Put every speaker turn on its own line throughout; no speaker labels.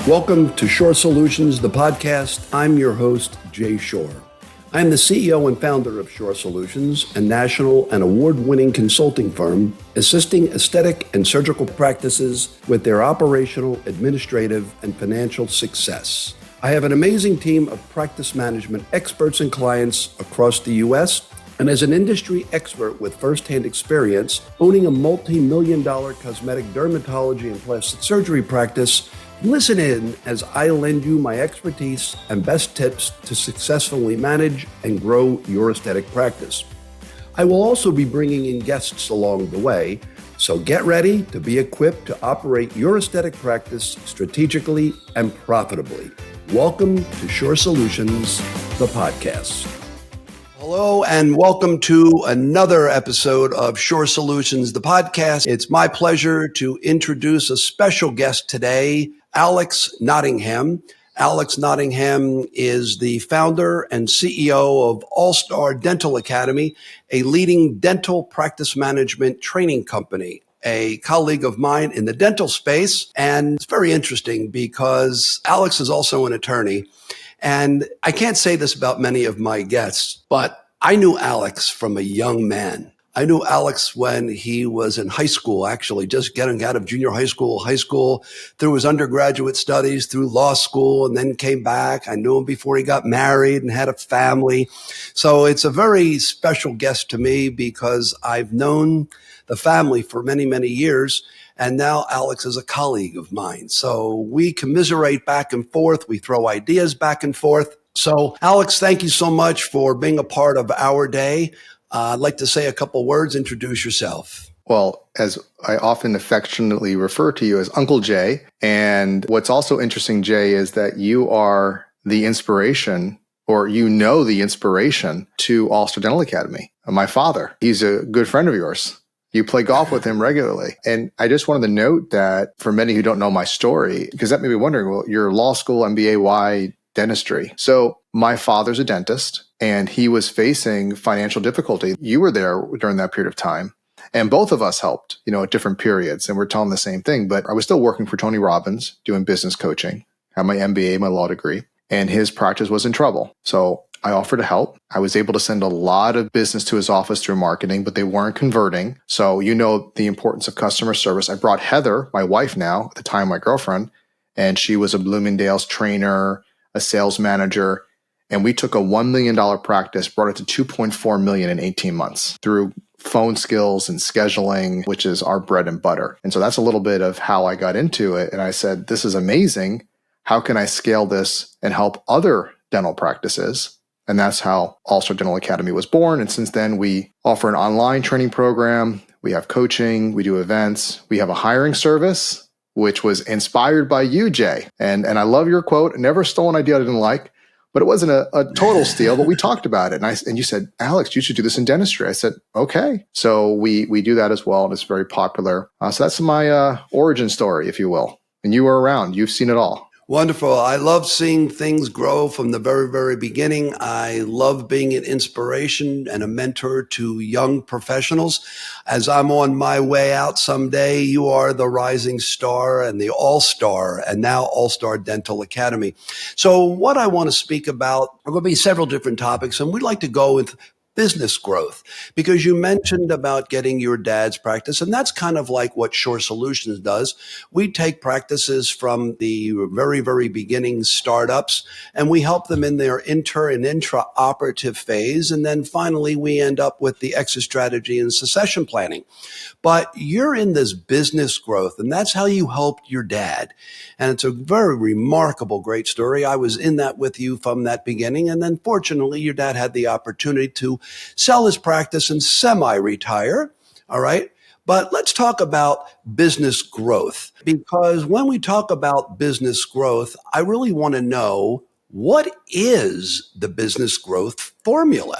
Welcome to Shorr Solutions the Podcast. I'm your host, Jay Shorr. I'm the CEO and founder of Shorr Solutions, a national and award-winning consulting firm assisting aesthetic and surgical practices with their operational, administrative, and financial success. I have an amazing team of practice management experts and clients across the U.S., and as an industry expert with firsthand experience owning a multi-million-dollar cosmetic dermatology and plastic surgery practice, listen in as I lend you my expertise and best tips to successfully manage and grow your aesthetic practice. I will also be bringing in guests along the way, so get ready to be equipped to operate your aesthetic practice strategically and profitably. Welcome to Shorr Solutions, the podcast. Hello and welcome to another episode of Shorr Solutions, the podcast. It's my pleasure to introduce a special guest today, Alex Nottingham. Alex Nottingham is the founder and CEO of All-Star Dental Academy, a leading dental practice management training company. A colleague of mine in the dental space. And it's very interesting because Alex is also an attorney. And I can't say this about many of my guests, but I knew Alex from a young man. I knew Alex when he was in high school, actually, just getting out of junior high school, through his undergraduate studies, through law school, and then came back. I knew him before he got married and had a family. So it's a very special guest to me because I've known the family for many, many years. And now Alex is a colleague of mine. So we commiserate back and forth. We throw ideas back and forth. So Alex, thank you so much for being a part of our day. I'd like to say a couple words, introduce yourself.
Well, as I often affectionately refer to you as Uncle Jay. And what's also interesting, Jay, is that you are the inspiration, or you know the inspiration to All-Star Dental Academy. My father, he's a good friend of yours. You play golf with him regularly. And I just wanted to note that for many who don't know my story, because that may be wondering, well, you're law school, MBA, why dentistry? So my father's a dentist and he was facing financial difficulty. You were there during that period of time. And both of us helped, at different periods. And we're telling the same thing. But I was still working for Tony Robbins, doing business coaching, had my MBA, my law degree, and his practice was in trouble. So I offered to help. I was able to send a lot of business to his office through marketing, but they weren't converting. So the importance of customer service. I brought Heather, my wife now, at the time my girlfriend, and she was a Bloomingdale's trainer, a sales manager. And we took a $1 million practice, brought it to $2.4 million in 18 months through phone skills and scheduling, which is our bread and butter. And so that's a little bit of how I got into it. And I said, this is amazing. How can I scale this and help other dental practices? And that's how All-Star Dental Academy was born. And since then, we offer an online training program. We have coaching. We do events. We have a hiring service, which was inspired by you, Jay. And I love your quote, never stole an idea I didn't like, but it wasn't a total steal, but we talked about it. And you said, Alex, you should do this in dentistry. I said, okay. So we do that as well. And it's very popular. So that's my origin story, if you will. And you were around. You've seen it all.
Wonderful. I love seeing things grow from the very, very beginning. I love being an inspiration and a mentor to young professionals. As I'm on my way out someday, you are the rising star and the all-star and now All-Star Dental Academy. So what I want to speak about are going to be several different topics, and we'd like to go with business growth, because you mentioned about getting your dad's practice, and that's kind of like what Shorr Solutions does. We take practices from the very, very beginning startups, and we help them in their inter and intra-operative phase, and then finally we end up with the exit strategy and succession planning. But you're in this business growth, and that's how you helped your dad. And it's a very remarkable, great story. I was in that with you from that beginning, and then fortunately your dad had the opportunity to sell his practice and semi-retire. All right. But let's talk about business growth, because when we talk about business growth, I really want to know, what is the business growth formula?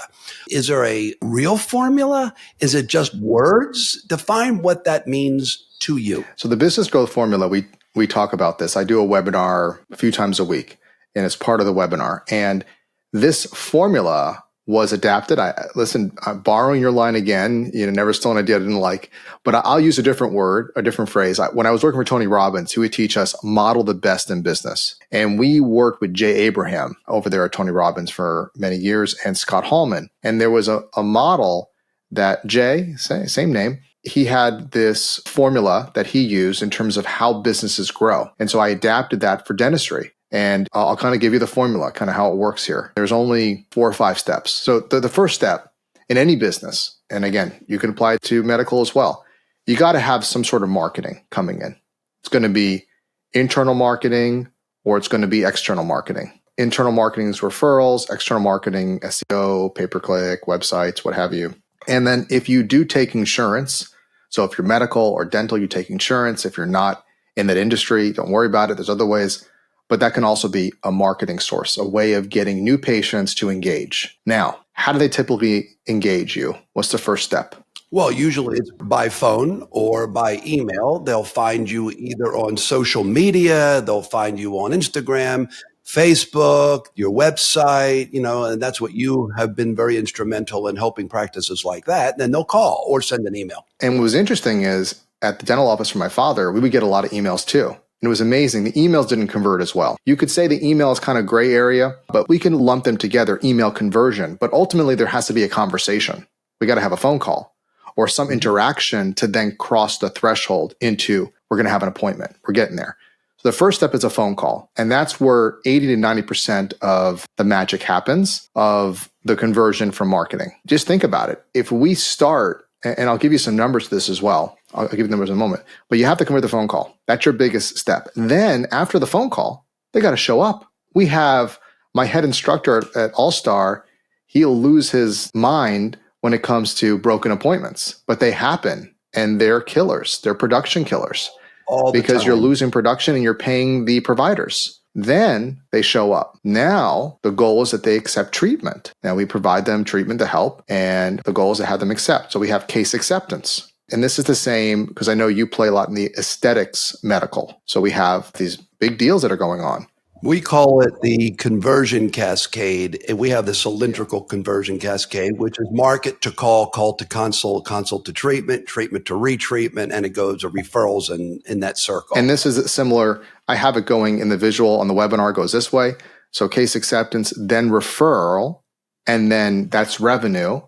Is there a real formula? Is it just words? Define what that means to you.
So the business growth formula, we talk about this. I do a webinar a few times a week, and it's part of the webinar. And this formula was adapted. I'm borrowing your line again, never stole an idea I didn't like, but I'll use a different word, a different phrase. When I was working for Tony Robbins, he would teach us model the best in business. And we worked with Jay Abraham over there at Tony Robbins for many years and Scott Hallman. And there was a model that Jay, same name, he had this formula that he used in terms of how businesses grow. And so I adapted that for dentistry. And I'll kind of give you the formula, kind of how it works here. There's only 4 or 5 steps. So the first step in any business, and again, you can apply it to medical as well, you got to have some sort of marketing coming in. It's going to be internal marketing or it's going to be external marketing. Internal marketing is referrals, external marketing, SEO, pay-per-click, websites, what have you. And then if you do take insurance, so if you're medical or dental, you take insurance. If you're not in that industry, don't worry about it. There's other ways. But that can also be a marketing source, a way of getting new patients to engage. Now, how do they typically engage you? What's the first step?
Well, usually it's by phone or by email. They'll find you either on social media, they'll find you on Instagram, Facebook, your website, and that's what you have been very instrumental in helping practices like that. And then they'll call or send an email.
And what was interesting is at the dental office for my father, we would get a lot of emails too. And it was amazing. The emails didn't convert as well. You could say the email is kind of gray area, but we can lump them together, email conversion. But ultimately, there has to be a conversation. We got to have a phone call or some interaction to then cross the threshold into we're going to have an appointment. We're getting there. So the first step is a phone call. And that's where 80 to 90% of the magic happens of the conversion from marketing. Just think about it. If we start, and I'll give you some numbers to this as well. I'll give you the numbers in a moment. But you have to convert the phone call. That's your biggest step. Then after the phone call, they got to show up. We have my head instructor at All-Star. He'll lose his mind when it comes to broken appointments. But they happen, and they're killers. They're production killers.
All the
because
time.
You're losing production and you're paying the providers. Then they show up. Now, the goal is that they accept treatment. Now, we provide them treatment to help, and the goal is to have them accept. So we have case acceptance. And this is the same because I know you play a lot in the aesthetics medical. So we have these big deals that are going on.
We call it the conversion cascade. And we have the cylindrical conversion cascade, which is market to call, call to consult, consult to treatment, treatment to retreatment, and it goes to referrals in that circle.
And this is similar. I have it going in the visual on the webinar goes this way. So case acceptance, then referral, and then that's revenue.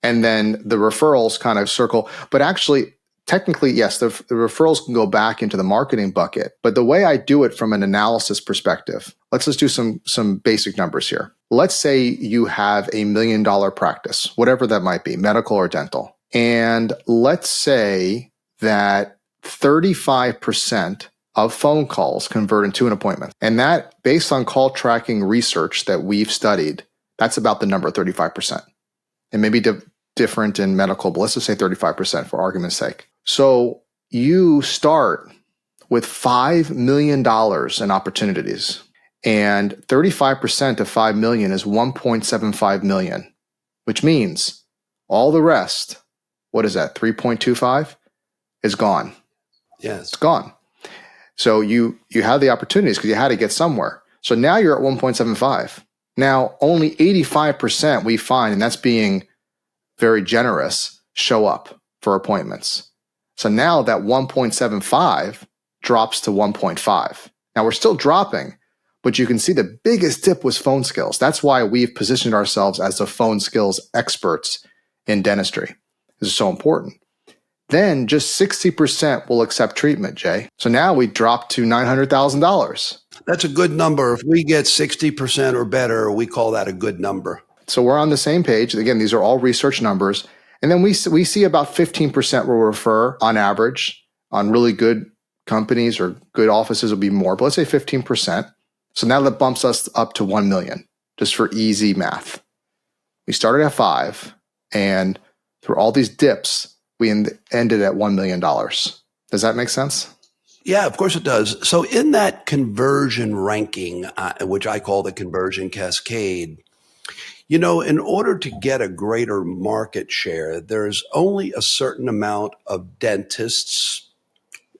And then the referrals kind of circle. But actually, technically, yes, the referrals can go back into the marketing bucket. But the way I do it from an analysis perspective, let's just do some basic numbers here. Let's say you have $1 million practice, whatever that might be, medical or dental. And let's say that 35% of phone calls convert into an appointment. And that, based on call tracking research that we've studied, that's about the number 35%. And maybe different in medical, but let's just say 35% for argument's sake. So you start with $5 million in opportunities, and 35% of 5 million is 1.75 million, which means all the rest, what is that, 3.25, is gone.
Yes.
It's gone. So you have the opportunities because you had to get somewhere. So now you're at 1.75. Now only 85% we find, and that's being very generous, show up for appointments. So now that 1.75 drops to 1.5. Now we're still dropping, but you can see the biggest dip was phone skills. That's why we've positioned ourselves as the phone skills experts in dentistry. This is so important. Then just 60% will accept treatment, Jay. So now we drop to $900,000.
That's a good number. If we get 60% or better, we call that a good number.
So we're on the same page. Again, these are all research numbers. And then we see about 15% will refer on average. On really good companies or good offices will be more, but let's say 15%. So now that bumps us up to 1 million, just for easy math. We started at 5, and through all these dips, we ended at $1 million. Does that make sense?
Yeah, of course it does. So in that conversion ranking, which I call the conversion cascade, in order to get a greater market share, there's only a certain amount of dentists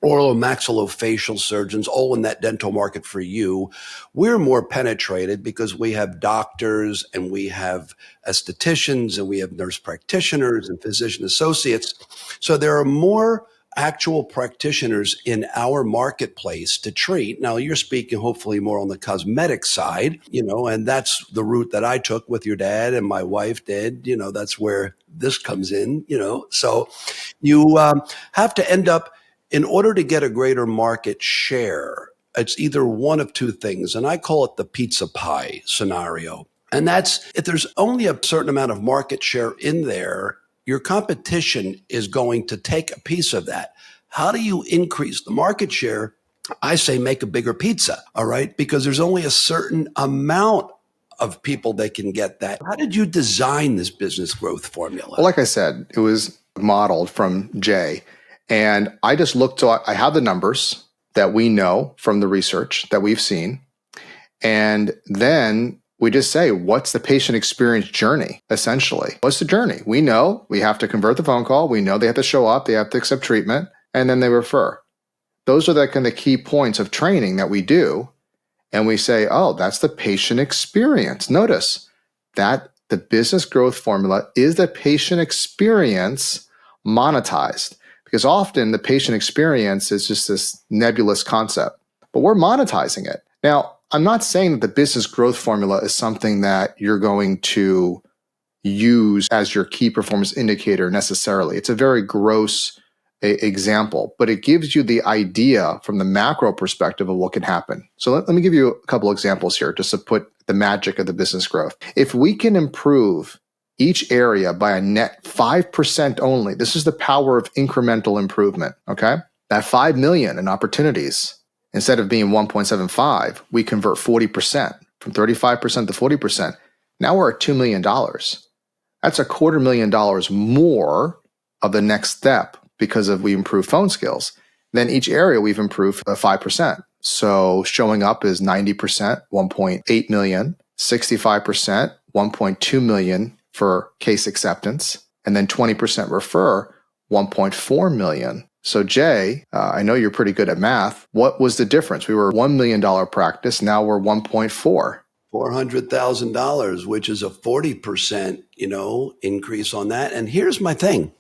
oral maxillofacial surgeons, all in that dental market for you. We're more penetrated because we have doctors and we have estheticians and we have nurse practitioners and physician associates. So there are more actual practitioners in our marketplace to treat. Now you're speaking hopefully more on the cosmetic side, and that's the route that I took with your dad and my wife did, that's where this comes in, so you have to end up, in order to get a greater market share, it's either one of two things. And I call it the pizza pie scenario. And that's if there's only a certain amount of market share in there, your competition is going to take a piece of that. How do you increase the market share? I say make a bigger pizza, all right? Because there's only a certain amount of people that can get that. How did you design this business growth formula?
Well, like I said, it was modeled from Jay. And I just looked, I have the numbers that we know from the research that we've seen. And then we just say, what's the patient experience journey, essentially? What's the journey? We know we have to convert the phone call. We know they have to show up. They have to accept treatment. And then they refer. Those are the kind of key points of training that we do. And we say, oh, that's the patient experience. Notice that the business growth formula is the patient experience monetized. Because often the patient experience is just this nebulous concept, but we're monetizing it. Now, I'm not saying that the business growth formula is something that you're going to use as your key performance indicator necessarily. It's a very gross example, but it gives you the idea from the macro perspective of what can happen. So let me give you a couple examples here just to put the magic of the business growth. If we can improve each area by a net 5% only, this is the power of incremental improvement, okay? That 5 million in opportunities, instead of being 1.75, we convert 40%, from 35% to 40%. Now we're at $2 million. That's $250,000 more of the next step because of we improve phone skills. Then each area we've improved 5%. So showing up is 90%, 1.8 million, 65%, 1.2 million for case acceptance, and then 20% refer, 1.4 million. So Jay, I know you're pretty good at math. What was the difference? We were $1 million practice. Now we're 1.4.
$400,000, which is a 40%, increase on that. And here's my thing.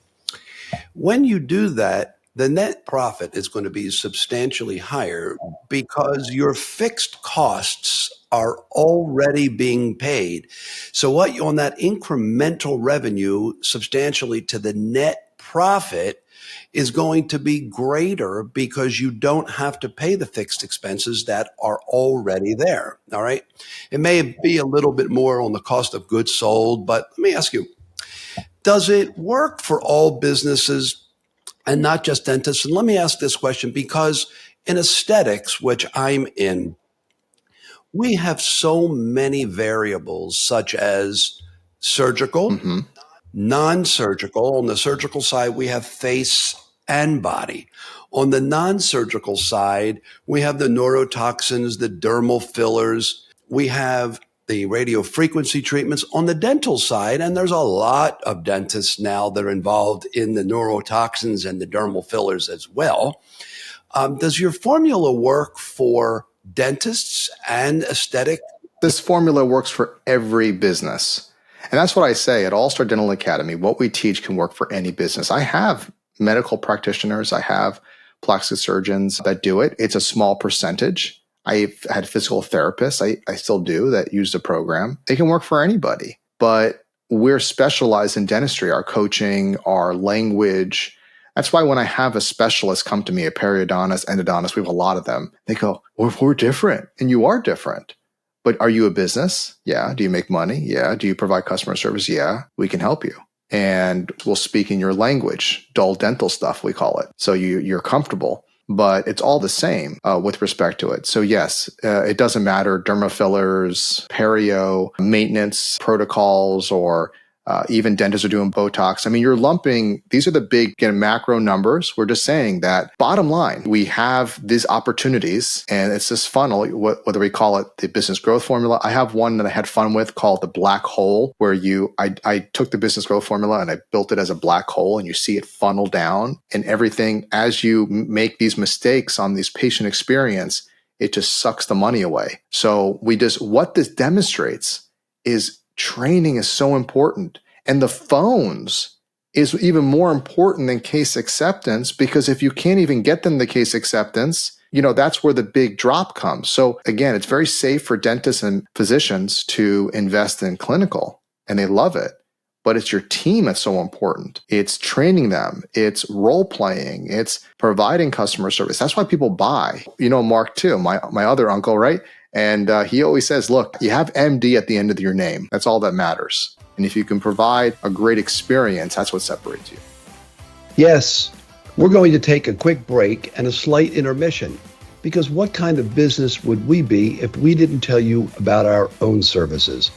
When you do that, the net profit is going to be substantially higher because your fixed costs are already being paid. So what on that incremental revenue substantially to the net profit is going to be greater because you don't have to pay the fixed expenses that are already there. All right. It may be a little bit more on the cost of goods sold, but let me ask you, does it work for all businesses and not just dentists? And let me ask this question, because in aesthetics, which I'm in, we have so many variables such as surgical, non-surgical. On the surgical side, we have face and body. On the non-surgical side, we have the neurotoxins, the dermal fillers. We have the radio frequency treatments on the dental side. And there's a lot of dentists now that are involved in the neurotoxins and the dermal fillers as well. Does your formula work for dentists and aesthetic?
This formula works for every business. And that's what I say at All Star Dental Academy. What we teach can work for any business. I have medical practitioners. I have plastic surgeons that do it. It's a small percentage. I've had physical therapists, I still do, that use the program. It can work for anybody, but we're specialized in dentistry, our coaching, our language. That's why when I have a specialist come to me, a periodontist, endodontist, we have a lot of them, they go, we're different. And you are different. But are you a business? Yeah. Do you make money? Yeah. Do you provide customer service? Yeah. We can help you. And we'll speak in your language, dull dental stuff, we call it. So you're comfortable. But it's all the same with respect to it. So yes, it doesn't matter, derma fillers, perio, maintenance protocols, or Even dentists are doing Botox. I mean, you're lumping, these are the big again, macro numbers. We're just saying that bottom line, we have these opportunities and it's this funnel, whether we call it the business growth formula. I have one that I had fun with called the black hole, where I took the business growth formula and I built it as a black hole and you see it funnel down and everything. As you make these mistakes on these patient experience, it just sucks the money away. So what this demonstrates is training is so important. And the phones is even more important than case acceptance, because if you can't even get them the case acceptance, that's where the big drop comes. So again, it's very safe for dentists and physicians to invest in clinical, and they love it. But it's your team that's so important. It's training them. It's role playing. It's providing customer service. That's why people buy. Mark too, my other uncle, right? And he always says, look, you have MD at the end of your name. That's all that matters. And if you can provide a great experience, that's what separates you.
Yes, we're going to take a quick break and a slight intermission, because what kind of business would we be if we didn't tell you about our own services?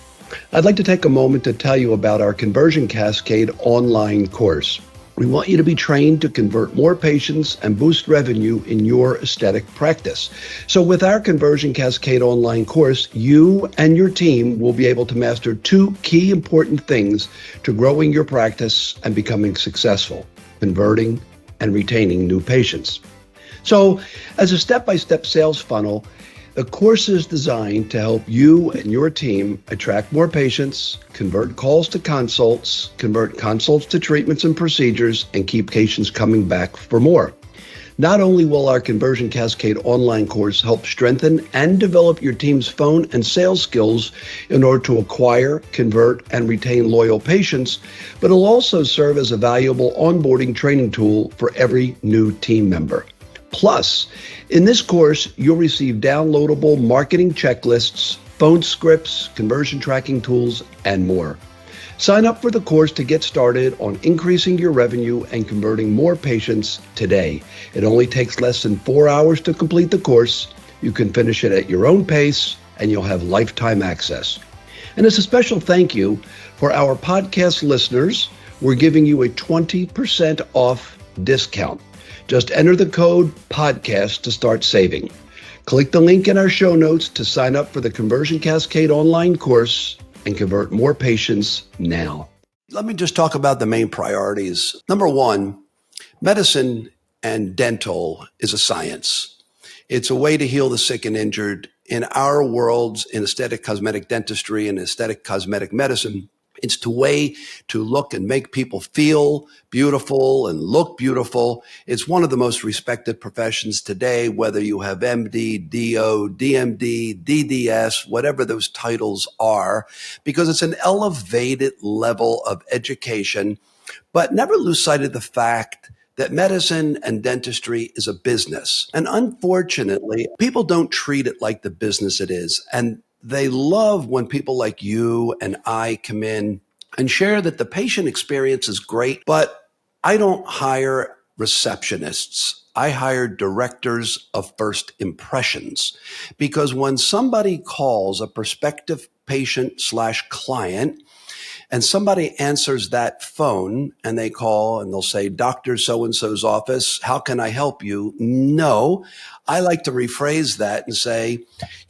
I'd like to take a moment to tell you about our Conversion Cascade online course. We want you to be trained to convert more patients and boost revenue in your aesthetic practice. So with our Conversion Cascade online course, you and your team will be able to master two key important things to growing your practice and becoming successful: converting and retaining new patients. So as a step-by-step sales funnel, the course is designed to help you and your team attract more patients, convert calls to consults, convert consults to treatments and procedures, and keep patients coming back for more. Not only will our Conversion Cascade online course help strengthen and develop your team's phone and sales skills in order to acquire, convert, and retain loyal patients, but it'll also serve as a valuable onboarding training tool for every new team member. Plus, in this course, you'll receive downloadable marketing checklists, phone scripts, conversion tracking tools, and more. Sign up for the course to get started on increasing your revenue and converting more patients today. It only takes less than 4 hours to complete the course. You can finish it at your own pace, and you'll have lifetime access. And as a special thank you for our podcast listeners, we're giving you a 20% off discount. Just enter the code PODCAST to start saving. Click the link in our show notes to sign up for the Conversion Cascade online course and convert more patients now. Let me just talk about the main priorities. Number one, medicine and dental is a science. It's a way to heal the sick and injured. In our worlds, in aesthetic cosmetic dentistry and aesthetic cosmetic medicine, it's the way to look and make people feel beautiful and look beautiful. It's one of the most respected professions today, whether you have MD, DO, DMD, DDS, whatever those titles are, because it's an elevated level of education. But never lose sight of the fact that medicine and dentistry is a business. And unfortunately, people don't treat it like the business it is. And they love when people like you and I come in and share that the patient experience is great, but I don't hire receptionists. I hire directors of first impressions, because when somebody calls a prospective patient/client and somebody answers that phone and they call and they'll say, Dr. So-and-so's office, how can I help you? No, I like to rephrase that and say,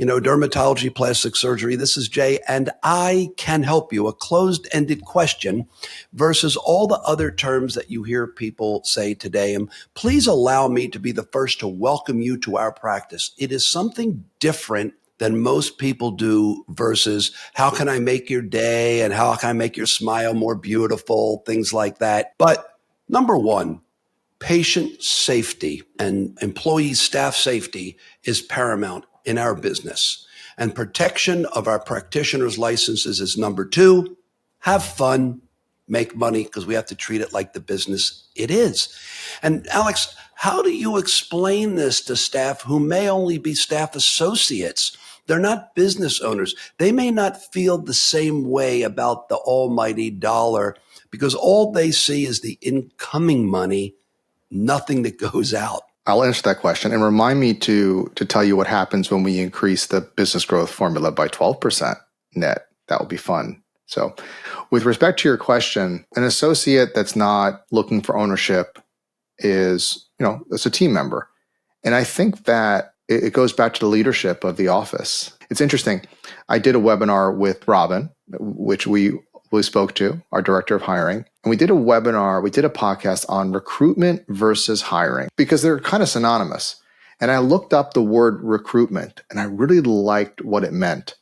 dermatology, plastic surgery, this is Jay, and I can help you, a closed-ended question versus all the other terms that you hear people say today. And please allow me to be the first to welcome you to our practice. It is something different than most people do versus how can I make your day and how can I make your smile more beautiful, things like that. But number one, patient safety and employee staff safety is paramount in our business. And protection of our practitioners' licenses is number two. Have fun, make money, because we have to treat it like the business it is. And Alex, how do you explain this to staff who may only be staff associates? They're not business owners. They may not feel the same way about the almighty dollar because all they see is the incoming money, nothing that goes out.
I'll answer that question and remind me to tell you what happens when we increase the business growth formula by 12% net. That will be fun. So with respect to your question, an associate that's not looking for ownership is, it's a team member. And I think that it goes back to the leadership of the office. It's interesting. I did a webinar with Robin, which we spoke to, our director of hiring. And we did a podcast on recruitment versus hiring because they're kind of synonymous. And I looked up the word recruitment and I really liked what it meant.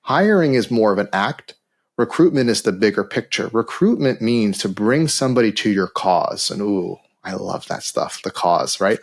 Hiring is more of an act. Recruitment is the bigger picture. Recruitment means to bring somebody to your cause. And I love that stuff, the cause, right?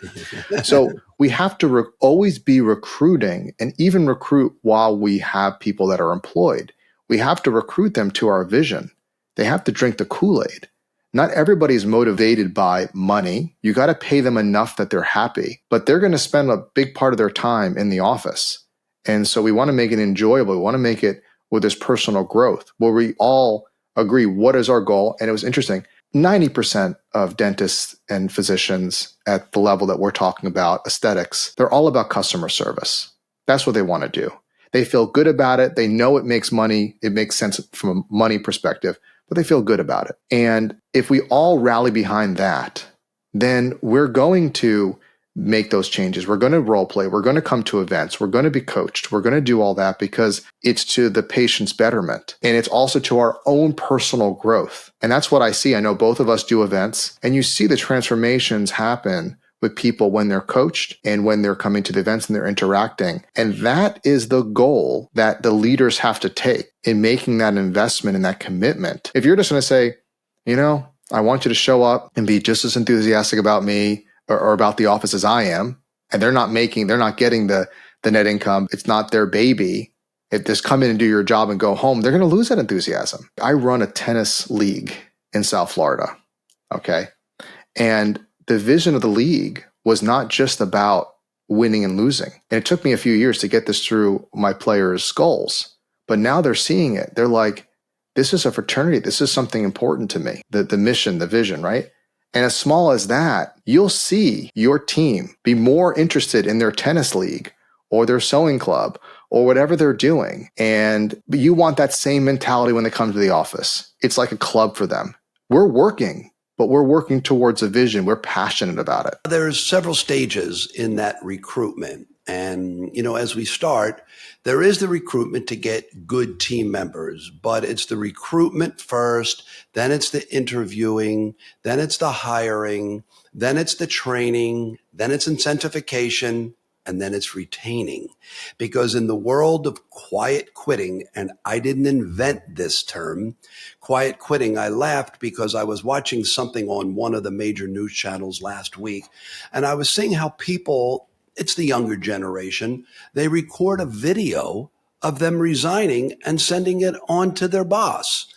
So we have to always be recruiting and even recruit while we have people that are employed. We have to recruit them to our vision. They have to drink the Kool-Aid. Not everybody's motivated by money. You got to pay them enough that they're happy, but they're going to spend a big part of their time in the office. And so we want to make it enjoyable. We want to make it where there's personal growth, where we all agree what is our goal. And it was interesting. 90% of dentists and physicians at the level that we're talking about, aesthetics, they're all about customer service. That's what they want to do. They feel good about it. They know it makes money. It makes sense from a money perspective, but they feel good about it. And if we all rally behind that, then we're going to make those changes. We're going to role play. We're going to come to events. We're going to be coached. We're going to do all that because it's to the patient's betterment. And it's also to our own personal growth. And that's what I see. I know both of us do events and you see the transformations happen with people when they're coached and when they're coming to the events and they're interacting. And that is the goal that the leaders have to take in making that investment and that commitment. If you're just going to say, I want you to show up and be just as enthusiastic about me or about the office as I am, and they're not getting the net income, it's not their baby. If just come in and do your job and go home, they're going to lose that enthusiasm. I run a tennis league in South Florida. Okay. And the vision of the league was not just about winning and losing. And it took me a few years to get this through my players' skulls. But now they're seeing it. They're like, this is a fraternity. This is something important to me. The mission, the vision, right? And as small as that, you'll see your team be more interested in their tennis league or their sewing club or whatever they're doing. And you want that same mentality when they come to the office. It's like a club for them. We're working, but we're working towards a vision. We're passionate about it.
There's several stages in that recruitment. And, as we start, there is the recruitment to get good team members, but it's the recruitment first, then it's the interviewing, then it's the hiring, then it's the training, then it's incentivization, and then it's retaining. Because in the world of quiet quitting, and I didn't invent this term, quiet quitting, I laughed because I was watching something on one of the major news channels last week, and I was seeing how people, it's the younger generation, they record a video of them resigning and sending it on to their boss.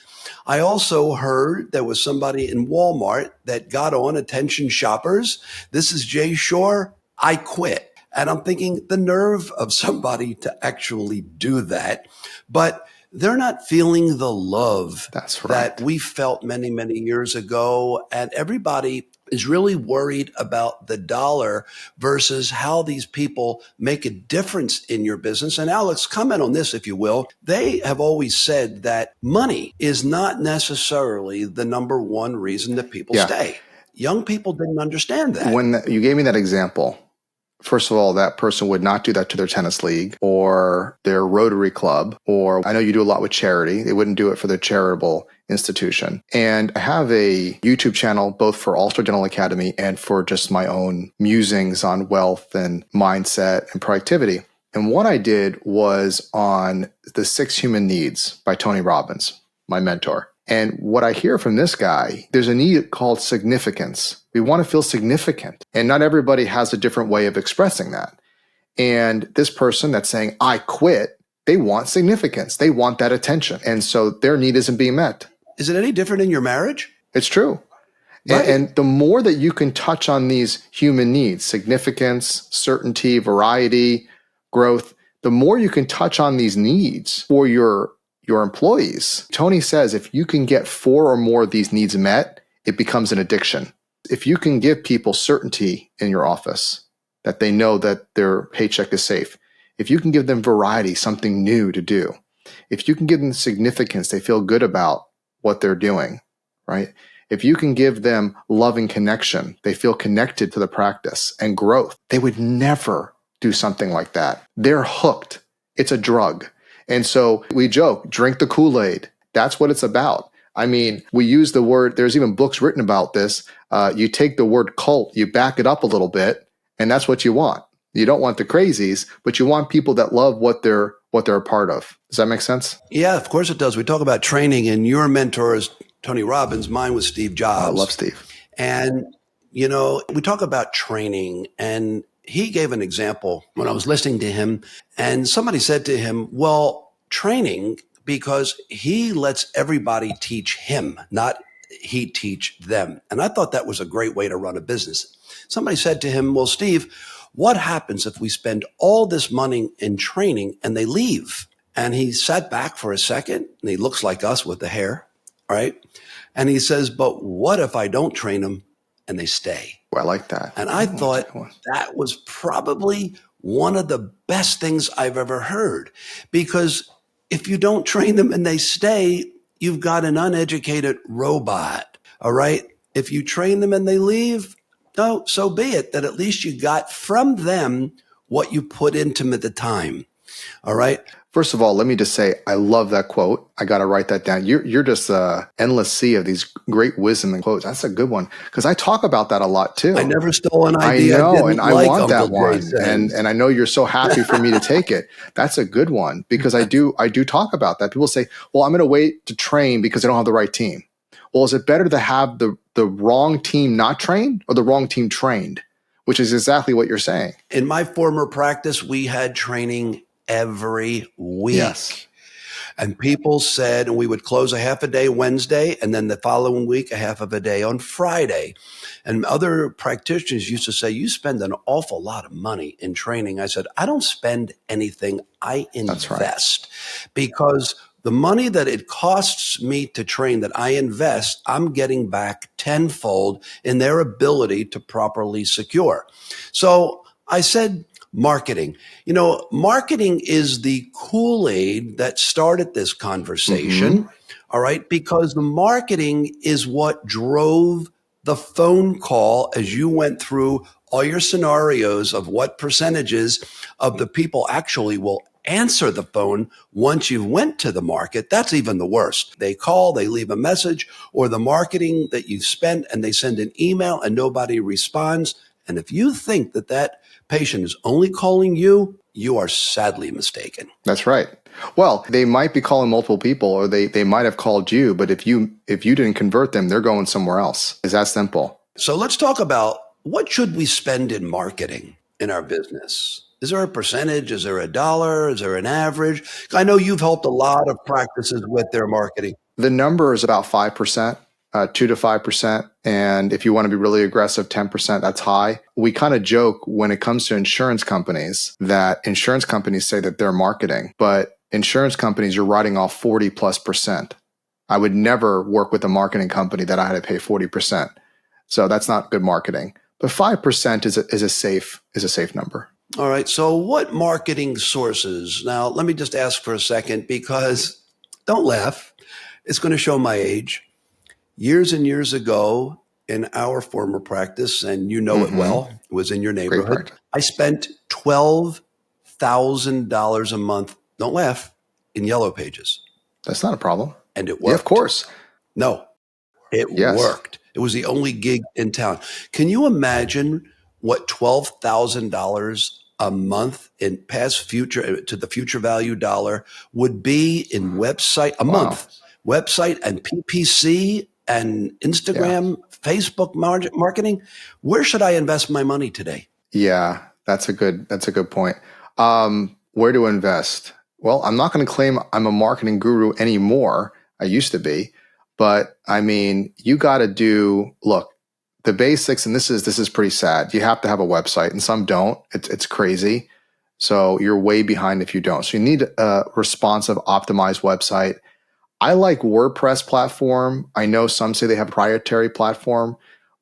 I also heard there was somebody in Walmart that got on, attention shoppers, this is Jay Shorr, I quit. And I'm thinking the nerve of somebody to actually do that. But they're not feeling the love that we felt many, many years ago. And everybody is really worried about the dollar versus how these people make a difference in your business. And Alex, comment on this, if you will. They have always said that money is not necessarily the number one reason that people stay. Young people didn't understand that.
When you gave me that example, first of all, that person would not do that to their tennis league or their Rotary Club, or I know you do a lot with charity. They wouldn't do it for their charitable institution. And I have a YouTube channel, both for All-Star Dental Academy and for just my own musings on wealth and mindset and productivity. And what I did was on the 6 Human Needs by Tony Robbins, my mentor. And what I hear from this guy, there's a need called significance. We want to feel significant. And not everybody has a different way of expressing that. And this person that's saying, I quit, they want significance. They want that attention. And so their need isn't being met.
Is it any different in your marriage?
It's true. Right. And the more that you can touch on these human needs, significance, certainty, variety, growth, the more you can touch on these needs for your employees. Tony says if you can get 4 or more of these needs met, it becomes an addiction. If you can give people certainty in your office, that they know that their paycheck is safe, if you can give them variety, something new to do, If you can give them significance, they feel good about what they're doing, right? If you can give them love and connection, they feel connected to the practice and growth. They would never do something like that. They're hooked. It's a drug. And so we joke, drink the Kool-Aid. That's what it's about. I mean, we use the word, there's even books written about this. You take the word cult, you back it up a little bit, and that's what you want. You don't want the crazies, but you want people that love what they're a part of. Does that make sense?
Yeah, of course it does. We talk about training, and your mentor is Tony Robbins. Mine was Steve Jobs.
I love Steve.
And, we talk about training, and he gave an example when I was listening to him, and somebody said to him, well, training, because he lets everybody teach him, not he teach them. And I thought that was a great way to run a business. Somebody said to him, well, Steve, what happens if we spend all this money in training and they leave? And he sat back for a second, and he looks like us with the hair, right? And he says, but what if I don't train them and they stay?
Well, I like that.
And I thought that was probably one of the best things I've ever heard, because if you don't train them and they stay, you've got an uneducated robot, all right? If you train them and they leave, no, so be it, that at least you got from them what you put into them at the time, all right?
First of all, let me just say, I love that quote. I got to write that down. You're just an endless sea of these great wisdom and quotes. That's a good one, because I talk about that a lot too.
I never stole an idea.
I know, and I want that one.
And
I know you're so happy for me to take it. That's a good one, because I do talk about that. People say, well, I'm going to wait to train because I don't have the right team. Well, is it better to have the wrong team not trained or the wrong team trained? Which is exactly what you're saying.
In my former practice, we had training every week.
Yes.
And people said, and we would close a half a day Wednesday, and then the following week, a half of a day on Friday. And other practitioners used to say, you spend an awful lot of money in training. I said, I don't spend anything, I invest.
That's right.
Because the money that it costs me to train, that I invest, I'm getting back tenfold in their ability to properly secure. So I said, marketing. Marketing is the Kool-Aid that started this conversation, all right? Because the marketing is what drove the phone call as you went through all your scenarios of what percentages of the people actually will answer the phone once you went to the market. That's even the worst. They call, they leave a message, or the marketing that you've spent, and they send an email and nobody responds. And if you think that patient is only calling you, you are sadly mistaken.
That's right. Well, they might be calling multiple people, or they might have called you, but if you didn't convert them, they're going somewhere else. It's that simple.
So let's talk about, what should we spend in marketing in our business? Is there a percentage? Is there a dollar? Is there an average? I know you've helped a lot of practices with their marketing.
The number is about 5%. 2 to 5%. And if you want to be really aggressive, 10%, that's high. We kind of joke when it comes to insurance companies that insurance companies say that they're marketing, but insurance companies are writing off 40+%. I would never work with a marketing company that I had to pay 40%. So that's not good marketing. But 5% is a safe number.
All right. So what marketing sources? Now, let me just ask for a second, because don't laugh. It's going to show my age. Years and years ago in our former practice, and you know it well, it was in your neighborhood, I spent $12,000 a month, don't laugh, in Yellow Pages.
That's not a problem.
And it worked.
Yeah, of course.
No, it worked. It was the only gig in town. Can you imagine what $12,000 a month in past future to the future value dollar would be in website a month, website and PPC and Instagram, Facebook marketing? Where should I invest my money today?
Yeah, that's a good point. Where to invest? Well, I'm not going to claim I'm a marketing guru anymore. I used to be, but I mean, you got to look, the basics, and this is pretty sad. You have to have a website, and some don't. It's crazy. So you're way behind if you don't. So you need a responsive, optimized website. I like WordPress platform. I know some say they have a proprietary platform,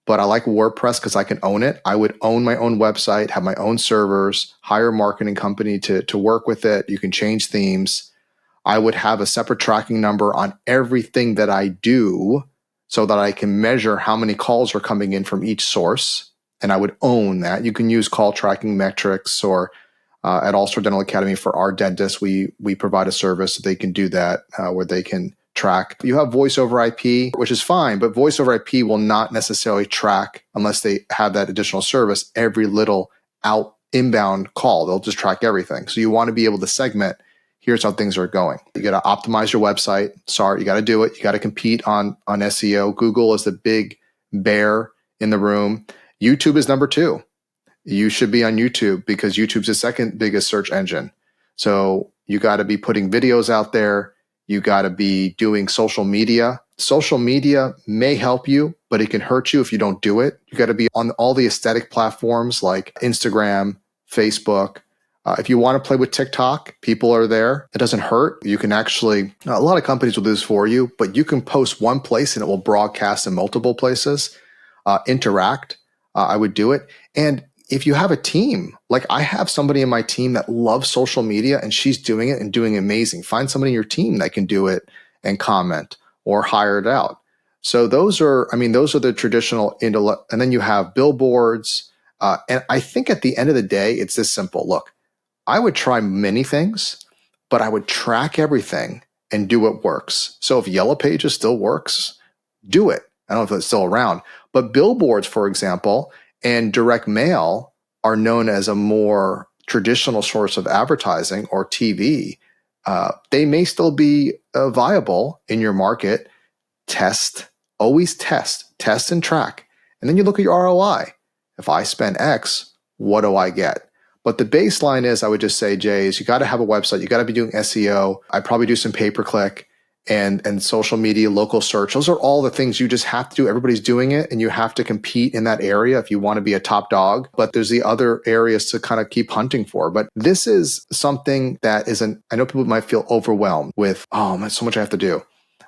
but I like WordPress because I can own it. I would own my own website, have my own servers, hire a marketing company to work with it. You can change themes. I would have a separate tracking number on everything that I do so that I can measure how many calls are coming in from each source. And I would own that. You can use call tracking metrics, or at All-Star Dental Academy for our dentists, we provide a service that they can do that where they can track. You have voice over IP, which is fine, but voice over IP will not necessarily track, unless they have that additional service, every little inbound call. They'll just track everything. So you want to be able to segment, here's how things are going. You got to optimize your website. Sorry, you got to do it. You got to compete on SEO. Google is the big bear in the room. YouTube is number 2. You should be on YouTube because YouTube's the second biggest search engine. So you got to be putting videos out there. You got to be doing social media. Social media may help you, but it can hurt you if you don't do it. You got to be on all the aesthetic platforms like Instagram, Facebook. If you want to play with TikTok, people are there. It doesn't hurt. You can actually, a lot of companies will do this for you, but you can post one place and it will broadcast in multiple places. Interact. I would do it. And if you have a team, like I have somebody in my team that loves social media and she's doing it and doing amazing. Find somebody in your team that can do it and comment, or hire it out. So those are the traditional, and then you have billboards. And I think at the end of the day, it's this simple. Look, I would try many things, but I would track everything and do what works. So if Yellow Pages still works, do it. I don't know if it's still around, but billboards, for example, and direct mail are known as a more traditional source of advertising, or TV. They may still be viable in your market. Always test and track. And then you look at your ROI. If I spend X, what do I get? But the baseline is, I would just say, Jay, is you got to have a website. You got to be doing SEO. I'd probably do some pay-per-click and social media, local search. Those are all the things you just have to do. Everybody's doing it, and you have to compete in that area if you want to be a top dog. But there's the other areas to kind of keep hunting for. But this is something that I know people might feel overwhelmed with, oh, man, so much I have to do.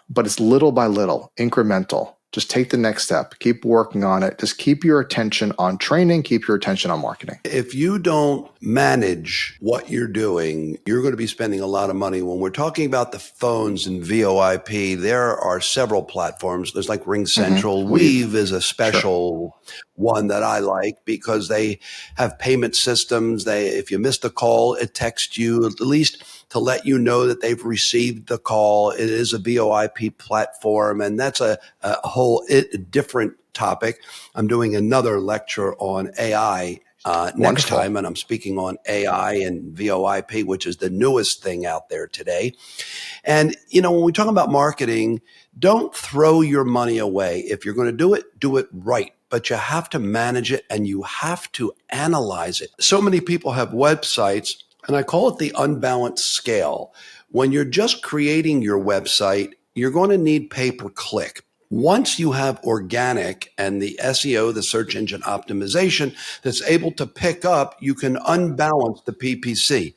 But it's little by little, incremental. Just take the next step. Keep working on it. Just keep your attention on training. Keep your attention on marketing.
If you don't manage what you're doing, you're going to be spending a lot of money. When we're talking about the phones and VoIP, there are several platforms. There's like Ring Central. Weave is a special one that I like because they have payment systems. If you missed a call, it texts you at least to let you know that they've received the call. It is a VoIP platform, and that's a whole different topic. I'm doing another lecture on AI next time, and I'm speaking on AI and VoIP, which is the newest thing out there today. And, when we talk about marketing, don't throw your money away. If you're going to do it right. But you have to manage it and you have to analyze it. So many people have websites, and I call it the unbalanced scale. When you're just creating your website, you're going to need pay-per-click. Once you have organic and the SEO, the search engine optimization, that's able to pick up, you can unbalance the PPC.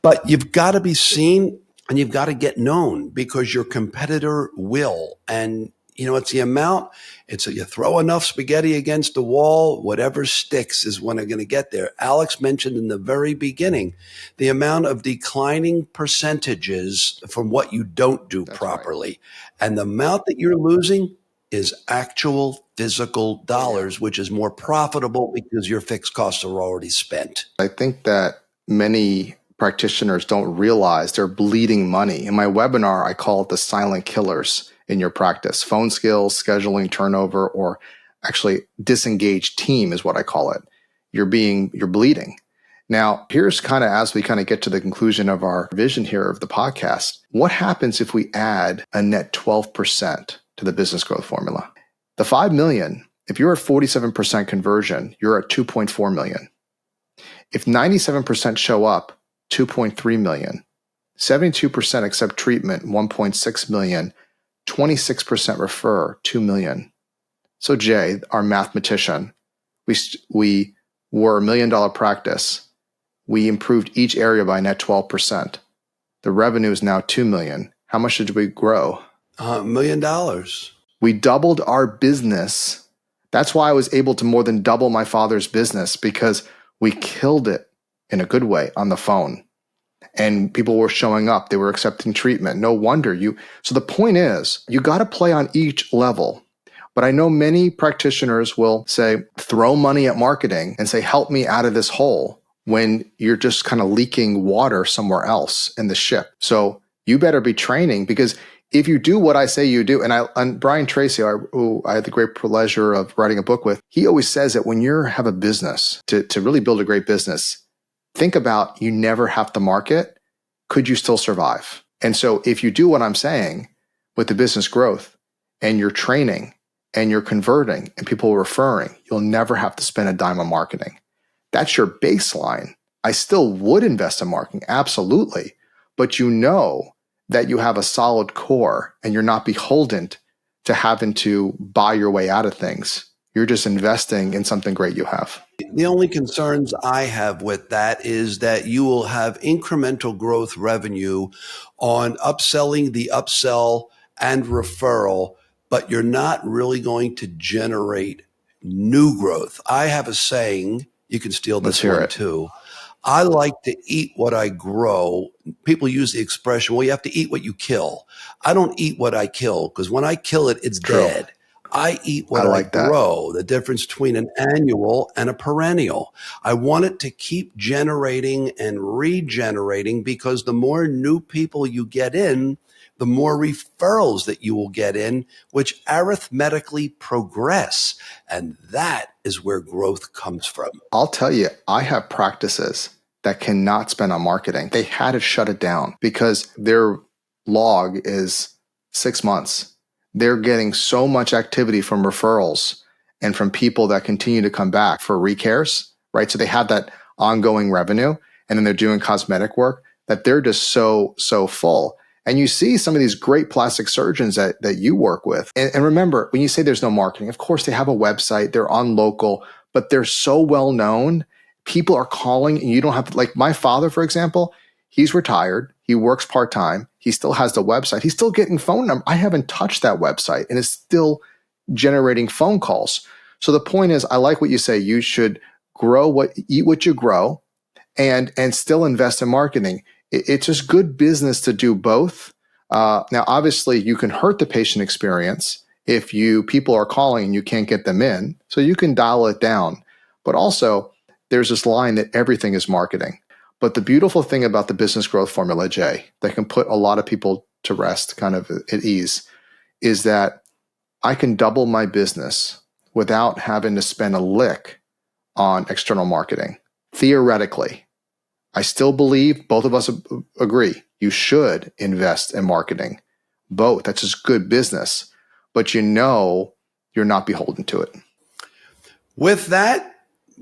But you've got to be seen and you've got to get known, because your competitor will. And it's the amount. You throw enough spaghetti against the wall, whatever sticks is when they're going to get there. Alex mentioned in the very beginning the amount of declining percentages from what you don't do properly. Right. And the amount that you're losing is actual physical dollars, which is more profitable because your fixed costs are already spent.
I think that many practitioners don't realize they're bleeding money. In my webinar, I call it the silent killers in your practice. Phone skills, scheduling, turnover, or actually disengaged team is what I call it. You're bleeding. Now, here's as we get to the conclusion of our vision here of the podcast. What happens if we add a net 12% to the business growth formula? The 5 million, if you're at 47% conversion, you're at 2.4 million. If 97% show up, 2.3 million. 72% accept treatment, 1.6 million. 26% refer, 2 million. So Jay, our mathematician, we were $1 million practice. We improved each area by net 12%. The revenue is now 2 million. How much did we grow?
$1 million.
We doubled our business. That's why I was able to more than double my father's business, because we killed it in a good way on the phone. and people were showing up. They were accepting treatment. No wonder so the point is, you got to play on each level. But I know many practitioners will say, throw money at marketing and say, help me out of this hole, when you're just kind of leaking water somewhere else in the ship. So you better be training, because if you do what I say you do, and Brian Tracy, who I had the great pleasure of writing a book with, he always says that when you have a business, to really build a great business, think about, you never have to market. Could you still survive? And so if you do what I'm saying with the business growth, and you're training and you're converting and people are referring, you'll never have to spend a dime on marketing. That's your baseline. I still would invest in marketing, absolutely. But you know that you have a solid core and you're not beholden to having to buy your way out of things. You're just investing in something great you have.
The only concerns I have with that is that you will have incremental growth revenue on upselling the upsell and referral, but you're not really going to generate new growth. I have a saying, you can steal this one too. I like to eat what I grow. People use the expression, well, you have to eat what you kill. I don't eat what I kill, because when I kill it, it's dead. I eat what I grow, the difference between an annual and a perennial. I want it to keep generating and regenerating, because the more new people you get in, the more referrals that you will get in, which arithmetically progress. And that is where growth comes from.
I'll tell you, I have practices that cannot spend on marketing. They had to shut it down because their log is 6 months. They're getting so much activity from referrals and from people that continue to come back for recares, right? So they have that ongoing revenue, and then they're doing cosmetic work, that they're just so full. And you see some of these great plastic surgeons that you work with. And remember, when you say there's no marketing, of course they have a website, they're on local, but they're so well known. People are calling, and you don't have to, like my father, for example, he's retired. He works part-time. He still has the website. He's still getting phone number. I haven't touched that website, and it's still generating phone calls. So the point is, I like what you say. You should eat what you grow, and still invest in marketing. It's just good business to do both. Now, obviously, you can hurt the patient experience if people are calling and you can't get them in. So you can dial it down. But also, there's this line that everything is marketing. But the beautiful thing about the business growth formula, Jay, that can put a lot of people to rest, kind of at ease, is that I can double my business without having to spend a lick on external marketing. Theoretically, I still believe, both of us agree, you should invest in marketing. Both. That's just good business. But you know you're not beholden to it.
With that,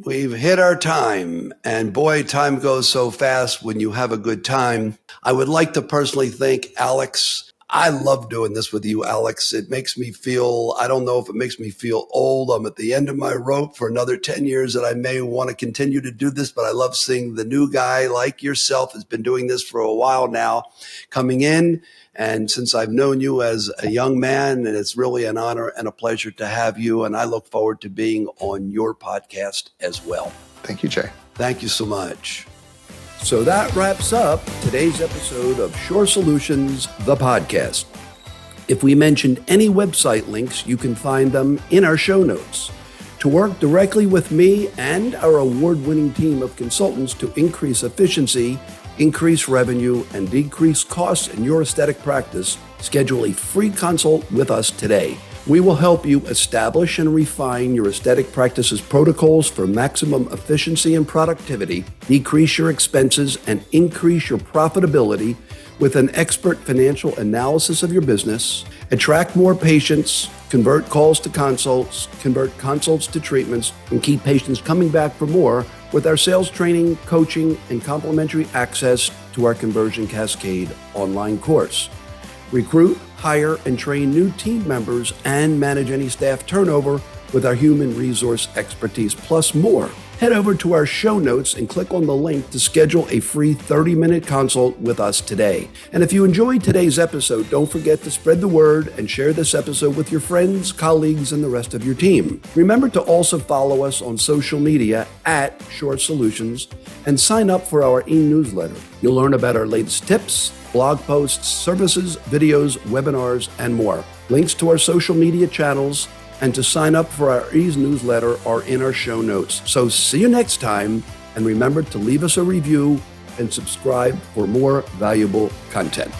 we've hit our time. And boy, time goes so fast when you have a good time. I would like to personally thank Alex. I love doing this with you, Alex. It makes me feel, I don't know if it makes me feel old. I'm at the end of my rope for another 10 years that I may want to continue to do this, but I love seeing the new guy like yourself has been doing this for a while now coming in. And since I've known you as a young man, and it's really an honor and a pleasure to have you. And I look forward to being on your podcast as well.
Thank you, Jay.
Thank you so much. So that wraps up today's episode of Shorr Solutions the Podcast. If we mentioned any website links, you can find them in our show notes. To work directly with me and our award-winning team of consultants to increase efficiency, increase revenue, and decrease costs in your aesthetic practice, schedule a free consult with us today. We will help you establish and refine your aesthetic practice's protocols for maximum efficiency and productivity, decrease your expenses, and increase your profitability with an expert financial analysis of your business, attract more patients, convert calls to consults, convert consults to treatments, and keep patients coming back for more with our sales training, coaching, and complimentary access to our Conversion Cascade online course. Recruit, hire, and train new team members and manage any staff turnover with our human resource expertise, plus more. Head over to our show notes and click on the link to schedule a free 30-minute consult with us today. And if you enjoyed today's episode, don't forget to spread the word and share this episode with your friends, colleagues, and the rest of your team. Remember to also follow us on social media at Shorr Solutions and sign up for our e-newsletter. You'll learn about our latest tips, blog posts, services, videos, webinars, and more. Links to our social media channels and to sign up for our e-newsletter are in our show notes. So see you next time, and remember to leave us a review and subscribe for more valuable content.